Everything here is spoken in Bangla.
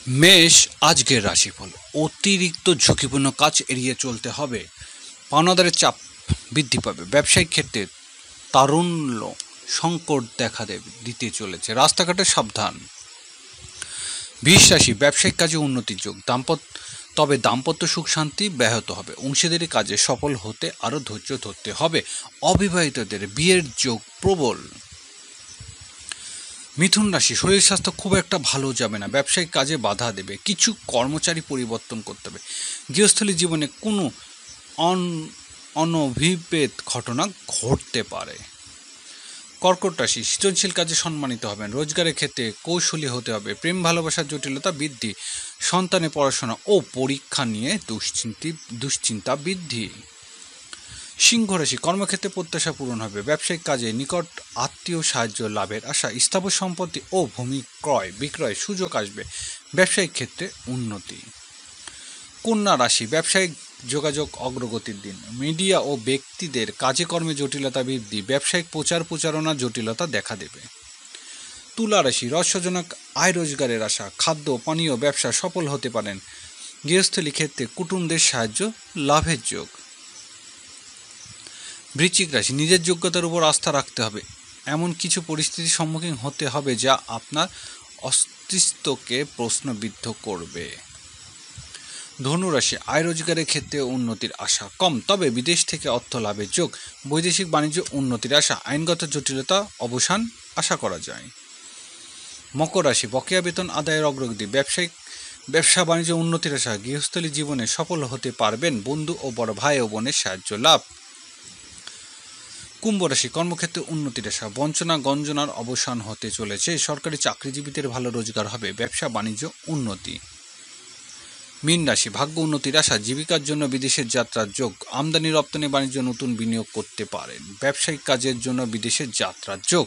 মেষ আজকের রাশিফল। অতিরিক্ত ঝুঁকিপূর্ণ কাজ এড়িয়ে চলতে হবে। পাওনাদারের চাপ বৃদ্ধি পাবে। ব্যবসায়িক ক্ষেত্রে তারুণ্য সংকট দেখা দিতে চলেছে, রাস্তাঘাটে সাবধান। বৃষ রাশি, ব্যবসায়িক কাজে উন্নতির যোগ। তবে দাম্পত্য সুখ শান্তি ব্যাহত হবে। অংশীদারি কাজে সফল হতে আরও ধৈর্য ধরতে হবে। অবিবাহিতদের বিয়ের যোগ প্রবল। মিথুন রাশি, শরীর স্বাস্থ্য খুব একটা ভালো যাবে না। ব্যবসায়িক কাজে বাধা দেবে। কিছু কর্মচারী পরিবর্তন করতে হবে। গৃহস্থলী জীবনে কোনো অনভিপ্রেত ঘটনা ঘটতে পারে। কর্কট রাশি, সৃজনশীল কাজে সম্মানিত হবেন। রোজগারের ক্ষেত্রে কৌশলী হতে হবে। প্রেম ভালোবাসার জটিলতা বৃদ্ধি। সন্তানের পড়াশোনা ও পরীক্ষা নিয়ে দুশ্চিন্তা বৃদ্ধি। সিংহ রাশি, কর্মক্ষেত্রে প্রত্যাশা পূরণ হবে। ব্যবসায়িক কাজে নিকট আত্মীয় সাহায্য লাভের আশা। স্থাবর সম্পত্তি ও ভূমি ক্রয় বিক্রয় সুযোগ আসবে। ব্যবসায়িক ক্ষেত্রে উন্নতি। কন্যা রাশি, ব্যবসায়িক যোগাযোগ অগ্রগতির দিন। মিডিয়া ও ব্যক্তিদের কাজে কর্মে জটিলতা বৃদ্ধি। ব্যবসায়িক প্রচারণা জটিলতা দেখা দেবে। তুলা রাশি, রহস্যজনক আয় রোজগারের আশা। খাদ্য পানীয় ব্যবসা সফল হতে পারেন। গৃহস্থলী ক্ষেত্রে কুটুমদের সাহায্য লাভের যোগ। বৃশ্চিক রাশি, নিজের যোগ্যতার উপর আস্থা রাখতে হবে। এমন কিছু পরিস্থিতির সম্মুখীন হতে হবে যা আপনার অস্তিত্বকে প্রশ্নবিদ্ধ করবে। ধনু রাশি, আয় রোজগারের ক্ষেত্রে উন্নতির আশা কম, তবে বিদেশ থেকে অর্থ লাভের যোগ। বৈদেশিক বাণিজ্য উন্নতির আশা। আইনগত জটিলতা অবসান আশা করা যায়। মকর রাশি, বকেয়া বেতন আদায়ের অগ্রগতি। ব্যবসা বাণিজ্য উন্নতির আশা। গৃহস্থলী জীবনে সফল হতে পারবেন। বন্ধু ও বড় ভাই ও বোনের সাহায্য লাভ। কুম্ভ রাশি, কর্মক্ষেত্রে উন্নতির আশা। বঞ্চনা গঞ্জনার অবসান হতে চলেছে। সরকারি চাকরিজীবীদের ভালো রোজগার হবে। ব্যবসা বাণিজ্য উন্নতি। মীন রাশি, ভাগ্য উন্নতির আশা। জীবিকার জন্য বিদেশের যাত্রার যোগ। আমদানি রপ্তানি বাণিজ্য নতুন বিনিয়োগ করতে পারেন। ব্যবসায়িক কাজের জন্য বিদেশের যাত্রার যোগ।